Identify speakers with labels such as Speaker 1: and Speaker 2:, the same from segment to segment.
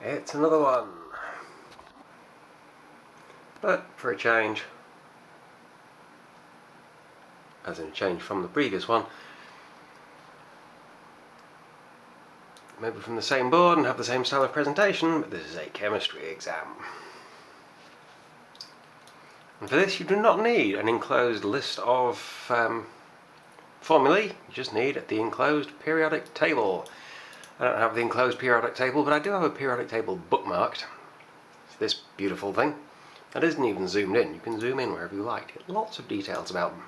Speaker 1: It's another one. But for a change, as in a change from the previous one, maybe from the same board and have the same style of presentation, but this is a chemistry exam. And for this you do not need an enclosed list of formulae, you just need the enclosed periodic table. I don't have the enclosed periodic table, but I do have a periodic table bookmarked. It's this beautiful thing. That isn't even zoomed in, you can zoom in wherever you like to get lots of details about them.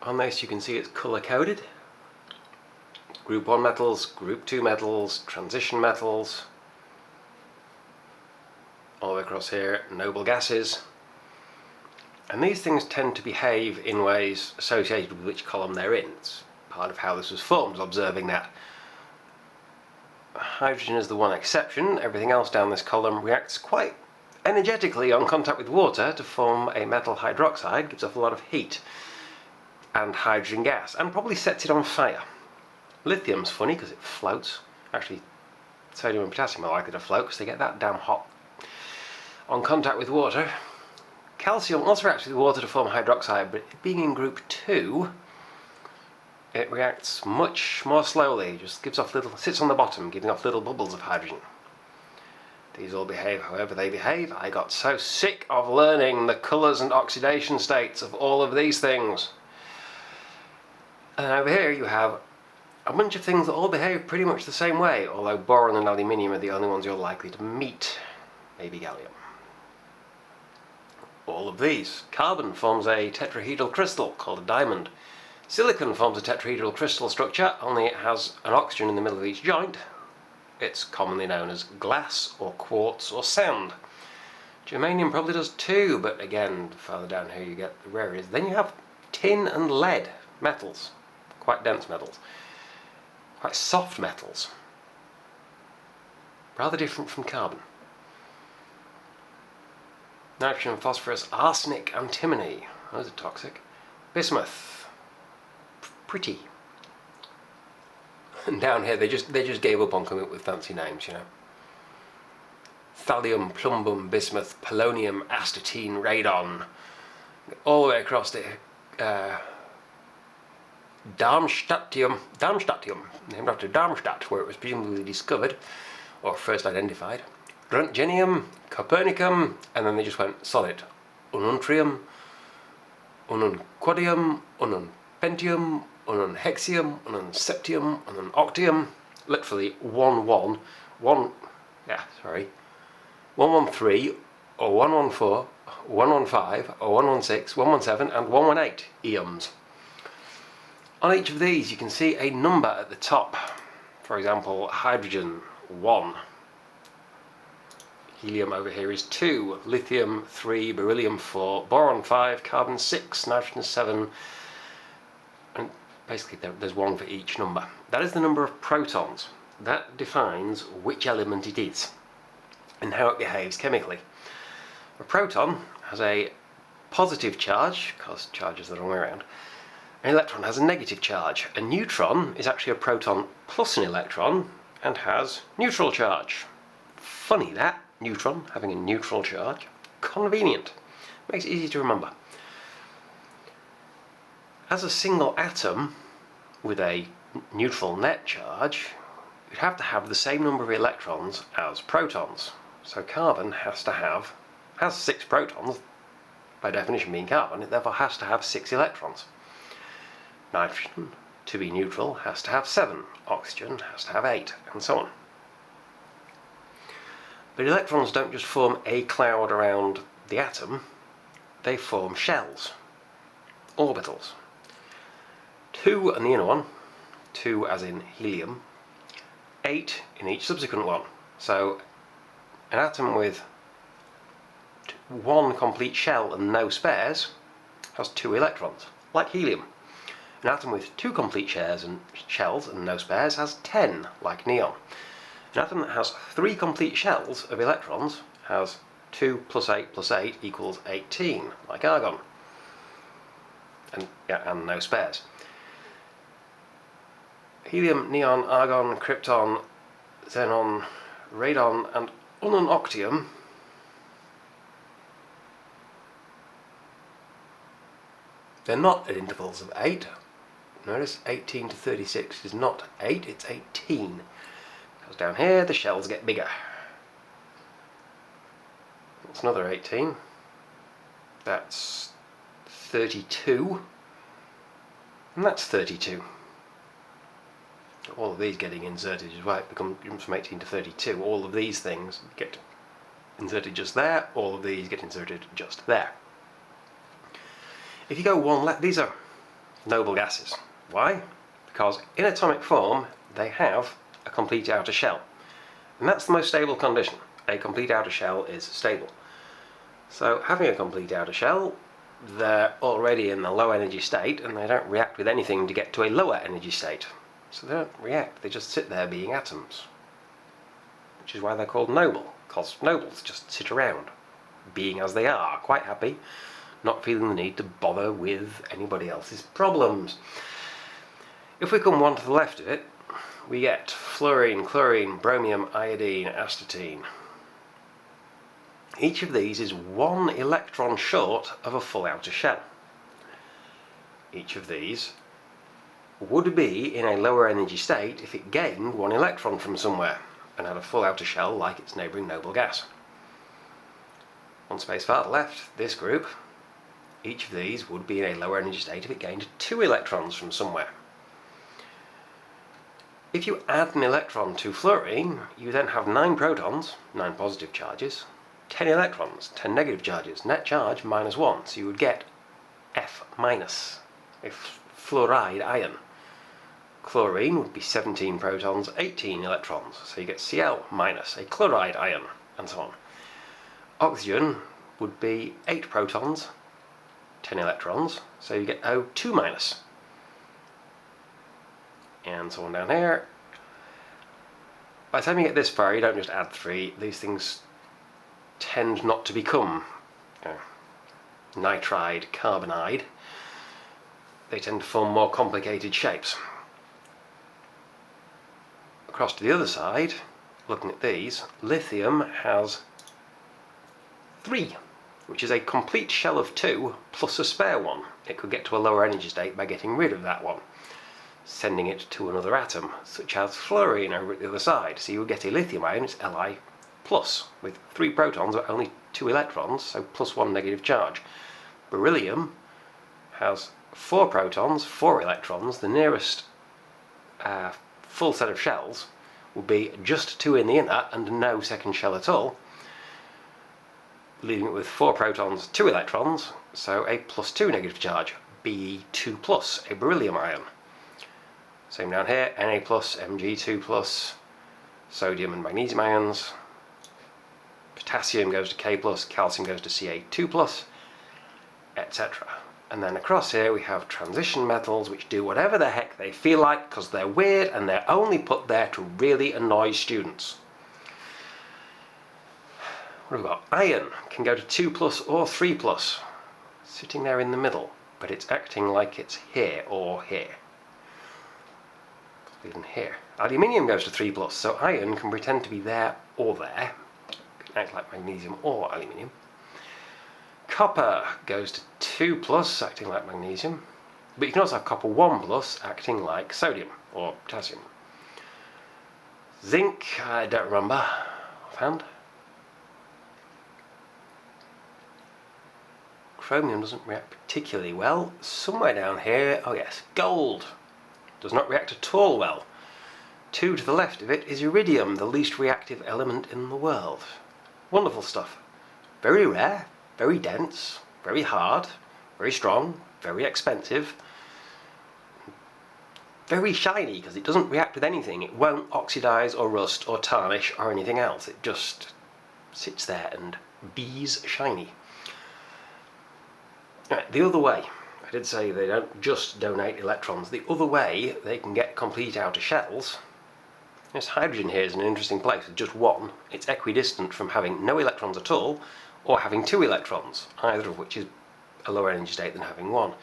Speaker 1: On this you can see it's colour coded. Group 1 metals, Group 2 metals, transition metals, all the way across here, noble gases. And these things tend to behave in ways associated with which column they're in. It's part of how this was formed, observing that. Hydrogen is the one exception. Everything else down this column reacts quite energetically on contact with water to form a metal hydroxide, gives off a lot of heat and hydrogen gas, and probably sets it on fire. Lithium's funny because it floats. Actually, sodium and potassium are likely to float because they get that damn hot on contact with water. Calcium also reacts with water to form hydroxide, but being in group 2, it reacts much more slowly, just gives off little, sits on the bottom, giving off little bubbles of hydrogen. These all behave however they behave. I got so sick of learning the colours and oxidation states of all of these things. And over here you have a bunch of things that all behave pretty much the same way, although boron and aluminium are the only ones you're likely to meet. Maybe gallium. All of these. Carbon forms a tetrahedral crystal called a diamond. Silicon forms a tetrahedral crystal structure, only it has an oxygen in the middle of each joint. It's commonly known as glass or quartz or sand. Germanium probably does too, but again, further down here you get the rarities. Then you have tin and lead metals, quite dense metals, quite soft metals, rather different from carbon. Nitrogen, phosphorus, arsenic, antimony, those are toxic. Bismuth, pretty. And down here they just gave up on coming up with fancy names, you know. Thallium, plumbum, bismuth, polonium, astatine, radon, all the way across to Darmstadtium, named after Darmstadt, where it was presumably discovered, or first identified. Roentgenium, Copernicum, and then they just went solid. Ununtrium, Ununquadium, Ununpentium, Ununhexium, Ununseptium, Ununoctium. Literally 113 or 114, 115 or 116, 117 and 118 eons. On each of these you can see a number at the top. For example, hydrogen 1. Helium over here is 2, lithium 3, beryllium 4, boron 5, carbon 6, nitrogen 7, and basically there's 1 for each number. That is the number of protons. That defines which element it is and how it behaves chemically. A proton has a positive charge, because charge is the wrong way around. An electron has a negative charge. A neutron is actually a proton plus an electron and has neutral charge. Funny that. Neutron having a neutral charge. Convenient. Makes it easy to remember. As a single atom with a neutral net charge, you'd have to have the same number of electrons as protons. So carbon has 6 protons, by definition being carbon, it therefore has to have 6 electrons. Nitrogen, to be neutral, has to have 7. Oxygen has to have 8, and so on. But electrons don't just form a cloud around the atom, they form shells, orbitals. 2 in the inner one, 2 as in helium, 8 in each subsequent one. So an atom with 1 complete shell and no spares has 2 electrons, like helium. An atom with 2 complete shells and no spares has 10, like neon. An atom that has 3 complete shells of electrons has 2 plus 8 plus 8 equals 18, like argon. And no spares. helium, neon, argon, krypton, xenon, radon and ununoctium they're not at intervals of 8. Notice 18 to 36 is not 8, it's 18. Because down here the shells get bigger. That's another 18. That's 32. And that's 32. All of these getting inserted is why it jumps from 18 to 32. All of these things get inserted just there, all of these get inserted just there. If you go one left, these are noble gases. Why? Because in atomic form they have a complete outer shell. And that's the most stable condition. A complete outer shell is stable. So having a complete outer shell, they're already in the low energy state and they don't react with anything to get to a lower energy state. So they don't react, they just sit there being atoms. Which is why they're called noble, because nobles just sit around, being as they are, quite happy, not feeling the need to bother with anybody else's problems. If we come one to the left of it, we get fluorine, chlorine, bromium, iodine, astatine. Each of these is 1 electron short of a full outer shell. Each of these would be in a lower energy state if it gained 1 electron from somewhere and had a full outer shell like its neighbouring noble gas. One space far to the left, this group, each of these would be in a lower energy state if it gained 2 electrons from somewhere. If you add an electron to fluorine, you then have 9 protons, 9 positive charges, 10 electrons, 10 negative charges, net charge -1, so you would get F-, a fluoride ion. Chlorine would be 17 protons, 18 electrons, so you get Cl-, a chloride ion, and so on. Oxygen would be 8 protons, 10 electrons, so you get O2-, and so on down here. By the time you get this far, you don't just add 3, these things tend not to become nitride, carbonide. They tend to form more complicated shapes. Across to the other side, looking at these, lithium has 3, which is a complete shell of 2 plus a spare one. It could get to a lower energy state by getting rid of that one, sending it to another atom, such as fluorine over at the other side. So you would get a lithium ion, it's Li+, with 3 protons but only 2 electrons, so +1 negative charge. Beryllium has 4 protons, 4 electrons. The nearest full set of shells would be just 2 in the inner and no second shell at all, leaving it with 4 protons, 2 electrons, so a +2 negative charge, Be2+, a beryllium ion. Same down here, Na+, Mg2+, sodium and magnesium ions. Potassium goes to K+, calcium goes to Ca2+, etc. And then across here we have transition metals which do whatever the heck they feel like because they're weird and they're only put there to really annoy students. What have we got? Iron can go to 2+ or 3+, sitting there in the middle, but it's acting like it's here or here. Even here. Aluminium goes to 3+, so iron can pretend to be there or there. It can act like magnesium or aluminium. Copper goes to 2+, acting like magnesium, but you can also have copper 1+, acting like sodium or potassium. Zinc, I don't remember offhand. Chromium doesn't react particularly well. Somewhere down here, oh yes, gold does not react at all well. 2 to the left of it is iridium, the least reactive element in the world. Wonderful stuff. Very rare, very dense, very hard, very strong, very expensive, very shiny because it doesn't react with anything. It won't oxidize or rust or tarnish or anything else. It just sits there and bees shiny. Right, the other way, I did say they don't just donate electrons. The other way they can get complete outer shells, this hydrogen here is an interesting place with just 1. It's equidistant from having no electrons at all or having 2 electrons, either of which is a lower energy state than having 1.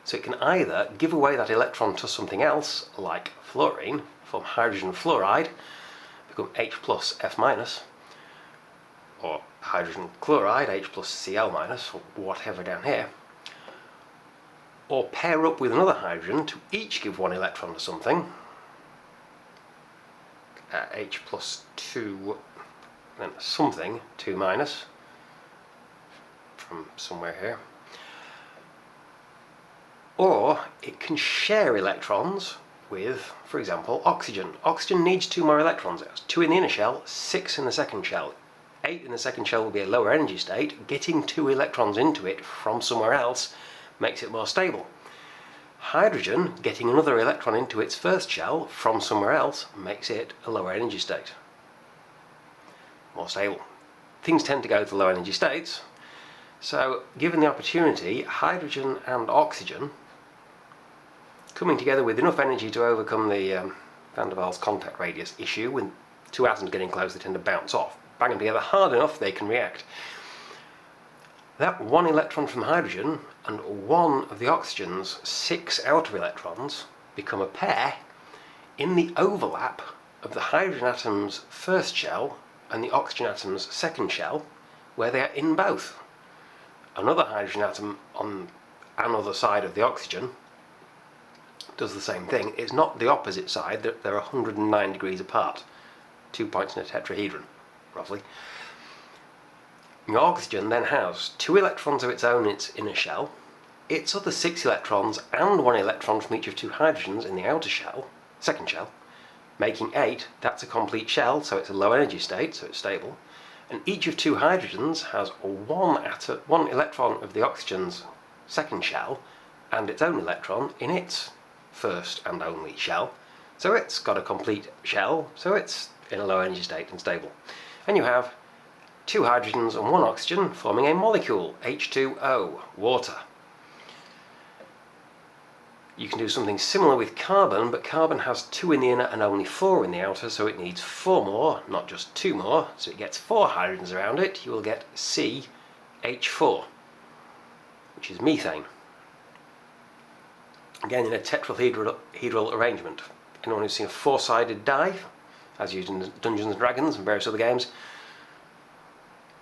Speaker 1: So it can either give away that electron to something else, like fluorine, form hydrogen fluoride, become H plus F minus, or hydrogen chloride, H plus Cl minus, or whatever down here, or pair up with another hydrogen to each give one electron to something, H plus 2, then something, 2 minus, from somewhere here. Or it can share electrons with, for example, oxygen. Oxygen needs 2 more electrons. It has 2 in the inner shell, 6 in the second shell. 8 in the second shell will be a lower energy state. Getting 2 electrons into it from somewhere else makes it more stable. Hydrogen, getting another electron into its first shell from somewhere else, makes it a lower energy state. More stable. Things tend to go to low energy states. So, given the opportunity, hydrogen and oxygen coming together with enough energy to overcome the van der Waals contact radius issue, when 2 atoms getting close, they tend to bounce off. Bang them together hard enough, they can react. That 1 electron from hydrogen and 1 of the oxygen's 6 outer electrons become a pair in the overlap of the hydrogen atom's first shell and the oxygen atom's second shell, where they are in both. Another hydrogen atom on another side of the oxygen does the same thing. It's not the opposite side, they're 109 degrees apart. 2 points in a tetrahedron, roughly. The oxygen then has 2 electrons of its own in its inner shell, its other 6 electrons and 1 electron from each of 2 hydrogens in the outer shell, second shell, making 8. That's a complete shell, so it's a low energy state, so it's stable. And each of 2 hydrogens has 1 electron of the oxygen's second shell and its own electron in its first and only shell. So it's got a complete shell, so it's in a low energy state and stable. And you have 2 hydrogens and 1 oxygen forming a molecule, H2O, water. You can do something similar with carbon, but carbon has 2 in the inner and only 4 in the outer, so it needs 4 more, not just 2 more. So it gets 4 hydrogens around it. You will get CH4, which is methane. Again, in a tetrahedral arrangement. Anyone who's seen a 4-sided die, as used in Dungeons & Dragons and various other games,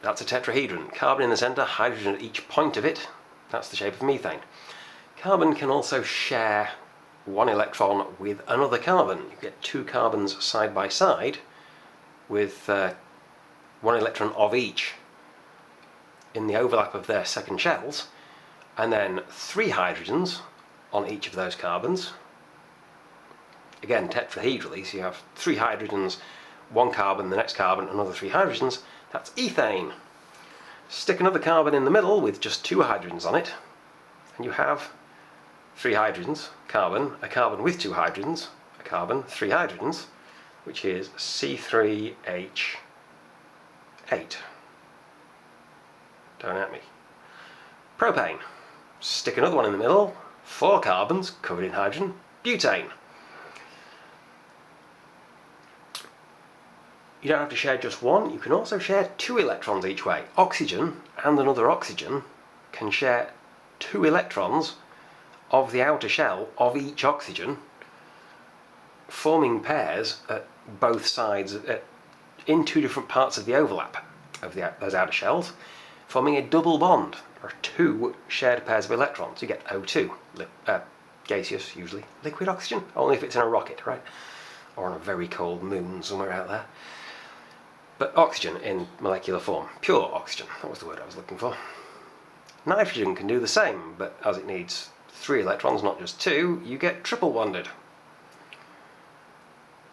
Speaker 1: that's a tetrahedron. Carbon in the centre, hydrogen at each point of it. That's the shape of methane. Carbon can also share 1 electron with another carbon. You get 2 carbons side by side with 1 electron of each in the overlap of their second shells, and then 3 hydrogens on each of those carbons. Again, tetrahedrally, so you have 3 hydrogens, 1 carbon, the next carbon, another 3 hydrogens. That's ethane. Stick another carbon in the middle with just 2 hydrogens on it, and you have 3 hydrogens, carbon, a carbon with 2 hydrogens, a carbon, 3 hydrogens, which is C3H8. Don't at me. Propane. Stick another one in the middle, 4 carbons covered in hydrogen, butane. You don't have to share just 1, you can also share 2 electrons each way. Oxygen and another oxygen can share 2 electrons of the outer shell of each oxygen, forming pairs at both sides, in 2 different parts of the overlap of those outer shells, forming a double bond. There are 2 shared pairs of electrons. You get O2, gaseous usually, liquid oxygen, only if it's in a rocket, right? Or on a very cold moon somewhere out there. But oxygen in molecular form, pure oxygen, that was the word I was looking for. Nitrogen can do the same, but as it needs 3 electrons, not just 2, you get triple bonded.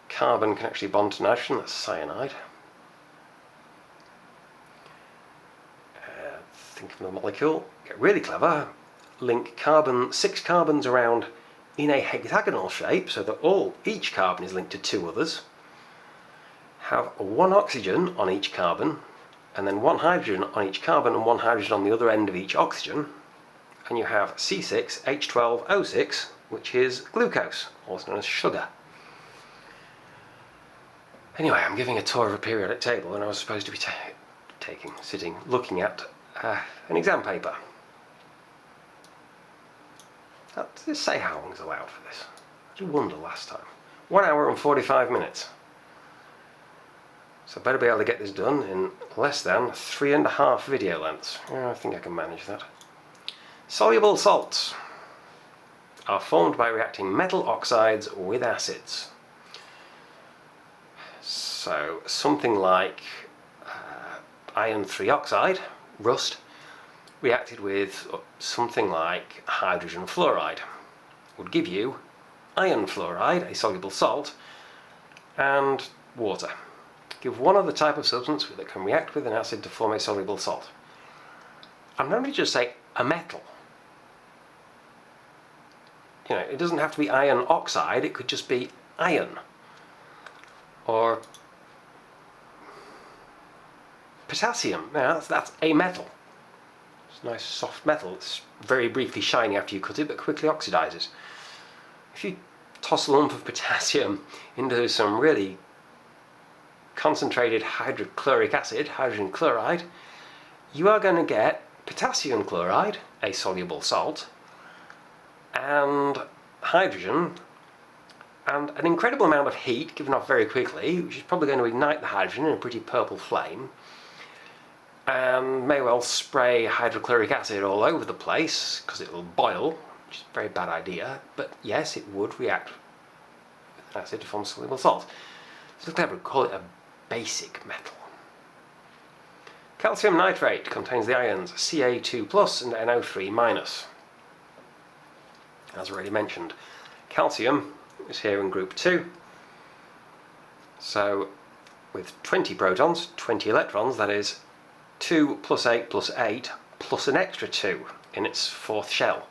Speaker 1: Carbon can actually bond to nitrogen, that's cyanide. Think of the molecule, get really clever, link 6 carbons around in a hexagonal shape, so that each carbon is linked to 2 others. Have 1 oxygen on each carbon, and then 1 hydrogen on each carbon and 1 hydrogen on the other end of each oxygen, and you have C6H12O6, which is glucose, also known as sugar. Anyway, I'm giving a tour of a periodic table, and I was supposed to be looking at an exam paper. Does it say how long is allowed for this? I did wonder last time. 1 hour and 45 minutes. So I better be able to get this done in less than 3.5 video lengths. Yeah, I think I can manage that. Soluble salts are formed by reacting metal oxides with acids. So something like iron 3 oxide, rust, reacted with something like hydrogen fluoride would give you iron fluoride, a soluble salt, and water. Give one other type of substance that can react with an acid to form a soluble salt. I'm going to just say a metal. You know, it doesn't have to be iron oxide, it could just be iron. Or potassium. Now that's a metal. It's a nice soft metal. It's very briefly shiny after you cut it, but quickly oxidizes. If you toss a lump of potassium into some really concentrated hydrochloric acid, hydrogen chloride, you are going to get potassium chloride, a soluble salt, and hydrogen, and an incredible amount of heat given off very quickly, which is probably going to ignite the hydrogen in a pretty purple flame, and may well spray hydrochloric acid all over the place because it will boil, which is a very bad idea, but yes, it would react with acid to form soluble salt. So clever, call it a basic metal. Calcium nitrate contains the ions Ca2+ and NO3-. As already mentioned, calcium is here in group 2. So with 20 protons, 20 electrons, that is 2 + 8 + 8 plus an extra 2 in its 4th shell.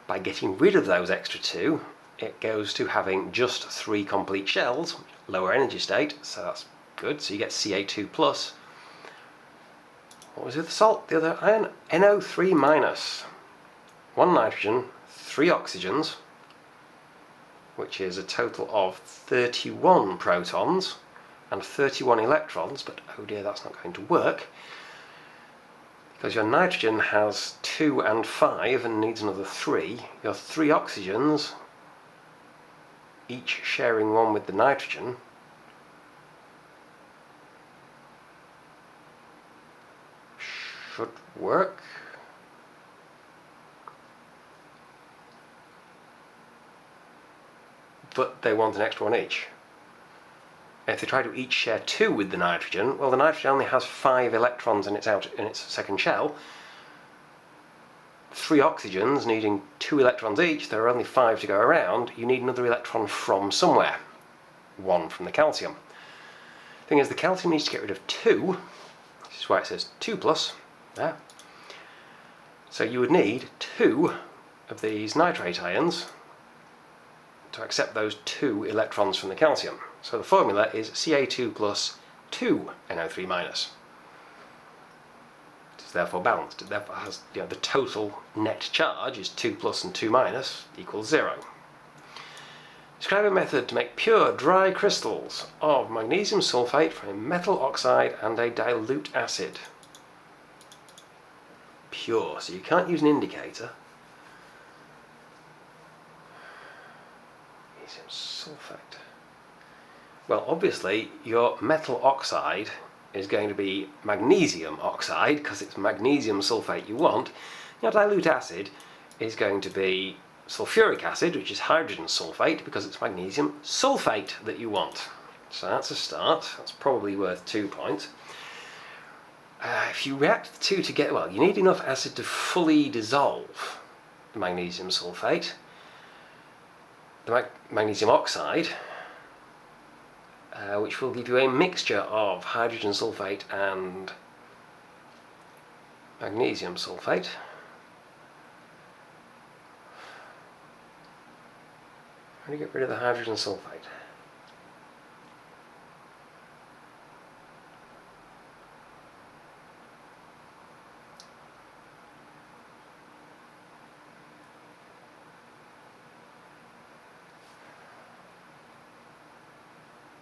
Speaker 1: By getting rid of those extra 2, it goes to having just 3 complete shells, lower energy state, so that's good. So you get Ca2+. What was the other salt? The other ion? NO3-. 1 nitrogen, 3 oxygens, which is a total of 31 protons and 31 electrons, but oh dear, that's not going to work because your nitrogen has 2 and 5 and needs another 3. Your 3 oxygens, each sharing 1 with the nitrogen, should work. But they want an extra 1 each. If they try to each share 2 with the nitrogen, well, the nitrogen only has 5 electrons in its 2nd shell. 3 oxygens needing 2 electrons each, there are only 5 to go around. You need another electron from somewhere. 1 from the calcium. Thing is, the calcium needs to get rid of 2, which is why it says 2+. There. So you would need 2 of these nitrate ions to accept those 2 electrons from the calcium. So the formula is Ca2 + 2 NO3-. It's therefore balanced. It therefore has, the total net charge is 2+ and 2- equals 0. Describe a method to make pure dry crystals of magnesium sulfate from a metal oxide and a dilute acid. Pure, so you can't use an indicator. Magnesium sulfate. Well, obviously your metal oxide is going to be magnesium oxide because it's magnesium sulfate you want. Your dilute acid is going to be sulfuric acid, which is hydrogen sulfate, because it's magnesium sulfate that you want. So that's a start. That's probably worth 2 points. If you react the two together, well, you need enough acid to fully dissolve the magnesium sulfate. The magnesium oxide, which will give you a mixture of hydrogen sulfate and magnesium sulfate. How do you get rid of the hydrogen sulfate?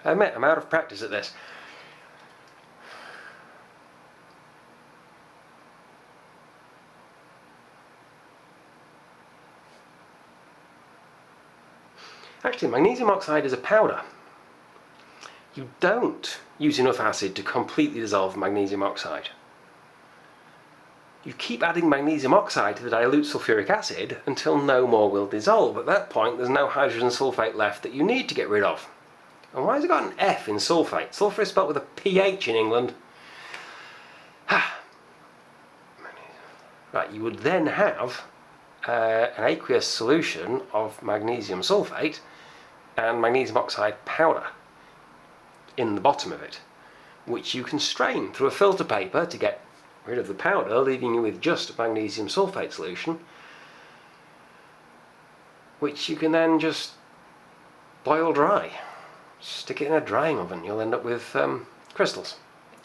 Speaker 1: I admit, I'm out of practice at this. actually magnesium oxide is a powder. You don't use enough acid to completely dissolve magnesium oxide. You keep adding magnesium oxide to the dilute sulfuric acid until no more will dissolve. At that point there's no hydrogen sulfate left that you need to get rid of. And why has it got an F in sulfate? Sulfur is spelt with a PH in England. Right, you would then have an aqueous solution of magnesium sulfate and magnesium oxide powder in the bottom of it, which you can strain through a filter paper to get rid of the powder, leaving you with just magnesium sulfate solution, which you can then just boil dry. Stick it in a drying oven, you'll end up with crystals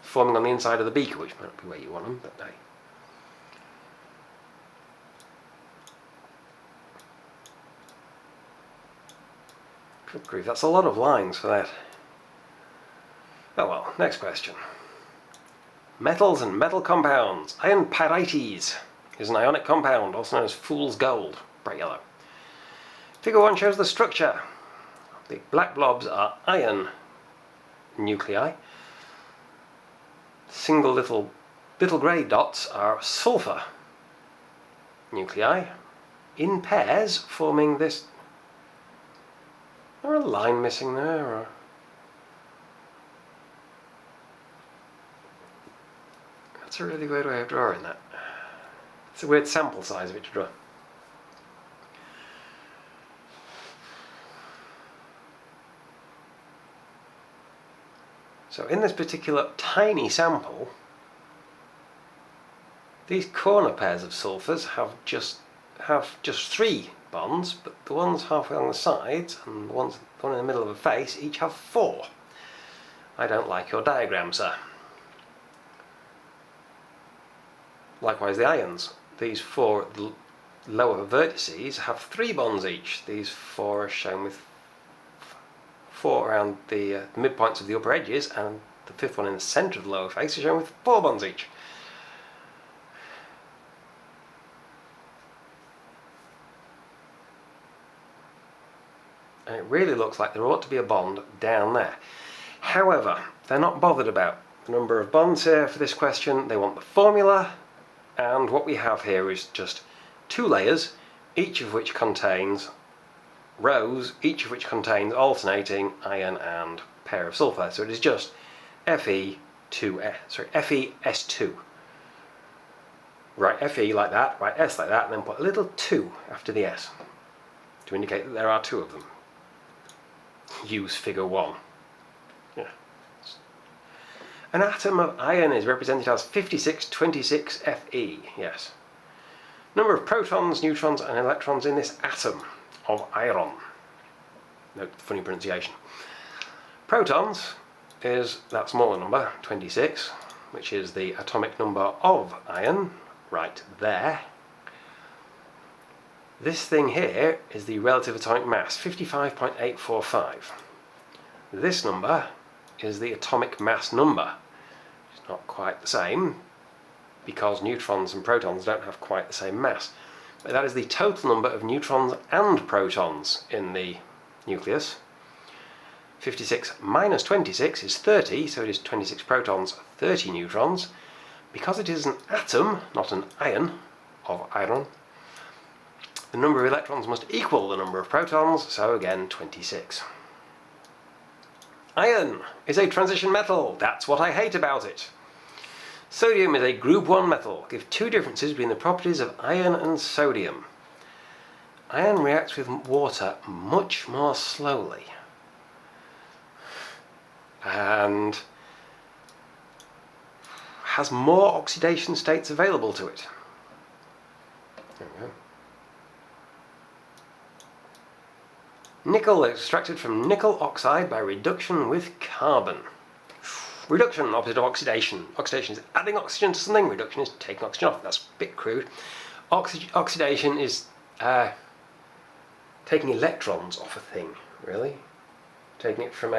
Speaker 1: forming on the inside of the beaker, which might not be where you want them, but hey. Good grief, that's a lot of lines for that. Oh well, next question. Metals and metal compounds. Iron pyrites is an ionic compound, also known as fool's gold, bright yellow. Figure 1 shows the structure. The black blobs are iron nuclei. Single little grey dots are sulfur nuclei in pairs forming this. Is there a line missing there? Or? That's a really weird way of drawing that. It's a weird sample size of it to draw. So in this particular tiny sample, these corner pairs of sulfurs have just 3 bonds, but the ones halfway along the sides and the one in the middle of the face each have 4. I don't like your diagram, sir. Likewise the ions. These 4 lower vertices have 3 bonds each. These 4 are shown with 4 around the midpoints of the upper edges, and the 5th one in the centre of the lower face is shown with 4 bonds each. And it really looks like there ought to be a bond down there. However, they're not bothered about the number of bonds here for this question. They want the formula, and what we have here is just 2 layers, each of which contains rows, each of which contains alternating iron and pair of sulfur. So it is just FeS2. Write Fe like that, write S like that, and then put a little 2 after the S to indicate that there are 2 of them. Use figure 1. Yeah. An atom of iron is represented as 5626 Fe. Yes. Number of protons, neutrons, and electrons in this atom of iron. Note the funny pronunciation. Protons is that smaller number, 26, which is the atomic number of iron, right there. This thing here is the relative atomic mass, 55.845. This number is the atomic mass number. It's not quite the same, because neutrons and protons don't have quite the same mass. But that is the total number of neutrons and protons in the nucleus. 56 minus 26 is 30, so it is 26 protons, 30 neutrons. Because it is an atom, not an ion, of iron, the number of electrons must equal the number of protons, so again 26. Iron is a transition metal. That's what I hate about it. Sodium is a group 1 metal. Give 2 differences between the properties of iron and sodium. Iron reacts with water much more slowly and has more oxidation states available to it. There we go. Nickel is extracted from nickel oxide by reduction with carbon. Reduction, opposite of oxidation. Oxidation is adding oxygen to something, reduction is taking oxygen off. That's a bit crude. Oxidation is taking electrons off a thing, really. Taking it from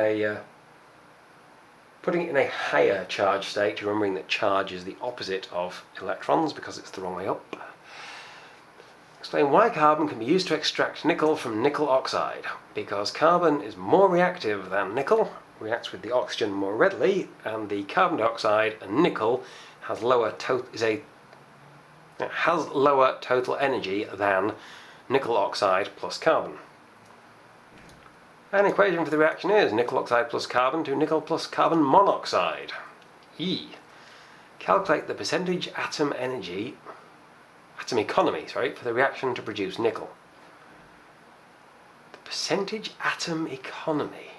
Speaker 1: putting it in a higher charge state, remembering that charge is the opposite of electrons because it's the wrong way up. Explain why carbon can be used to extract nickel from nickel oxide. Because carbon is more reactive than nickel, reacts with the oxygen more readily, and the carbon dioxide and nickel has lower total energy than nickel oxide plus carbon. An equation for the reaction is nickel oxide plus carbon to nickel plus carbon monoxide. E. Calculate the percentage atom economy for the reaction to produce nickel. The percentage atom economy.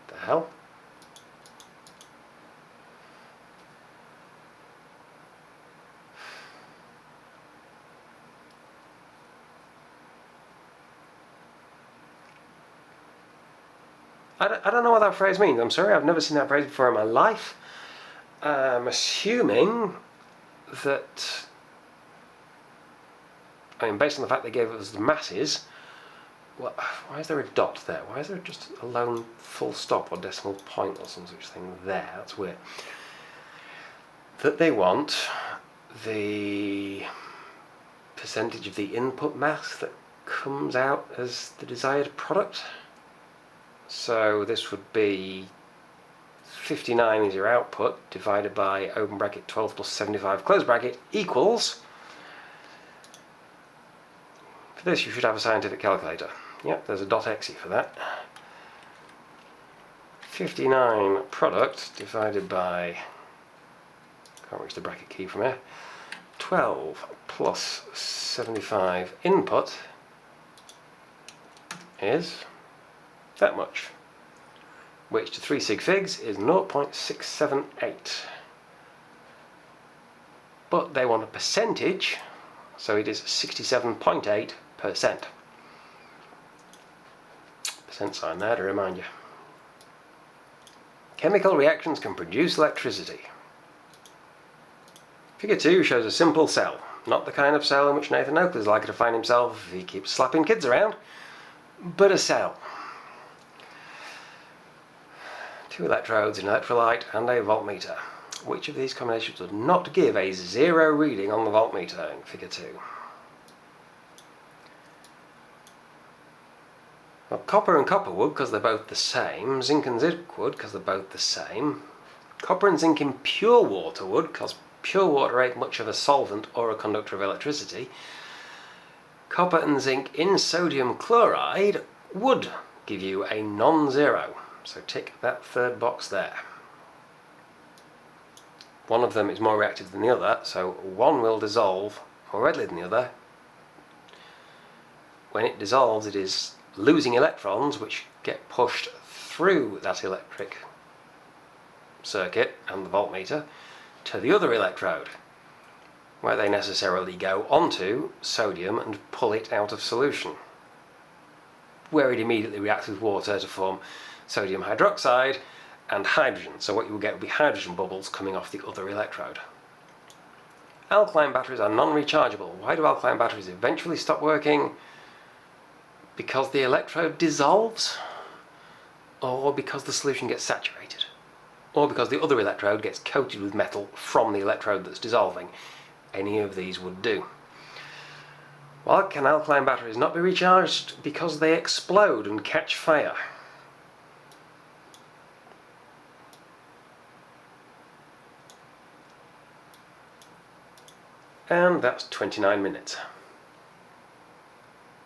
Speaker 1: The hell? I don't know what that phrase means. I'm sorry, I've never seen that phrase before in my life. I'm assuming that, based on the fact they gave us the masses, well, why is there a dot there? Why is there just a lone full stop or decimal point or some such thing there? That's weird. That they want the percentage of the input mass that comes out as the desired product. So this would be 59 is your output, divided by open bracket 12 plus 75 close bracket equals, for this you should have a scientific calculator. Yep, there's a .exe for that. 59 product divided by, can't reach the bracket key from here, 12 plus 75 input is that much, which to 3 sig figs is 0.678. But they want a percentage, so it is 67.8%. Percent sign there to remind you. Chemical reactions can produce electricity. Figure 2 shows a simple cell, not the kind of cell in which Nathan Oakley is likely to find himself if he keeps slapping kids around, but a cell. 2 electrodes, an electrolyte and a voltmeter. Which of these combinations would not give a 0 reading on the voltmeter in figure 2? Well, copper and copper would because they're both the same, zinc and zinc would because they're both the same, copper and zinc in pure water would because pure water ain't much of a solvent or a conductor of electricity, copper and zinc in sodium chloride would give you a non-zero. So tick that third box there. One of them is more reactive than the other, so one will dissolve more readily than the other. When it dissolves, it is losing electrons which get pushed through that electric circuit and the voltmeter to the other electrode, where they necessarily go onto sodium and pull it out of solution, where it immediately reacts with water to form sodium hydroxide and hydrogen. So what you will get will be hydrogen bubbles coming off the other electrode. Alkaline batteries are non-rechargeable. Why do alkaline batteries eventually stop working? Because the electrode dissolves, or because the solution gets saturated, or because the other electrode gets coated with metal from the electrode that's dissolving. Any of these would do. Why can alkaline batteries not be recharged? Because they explode and catch fire. And that's 29 minutes.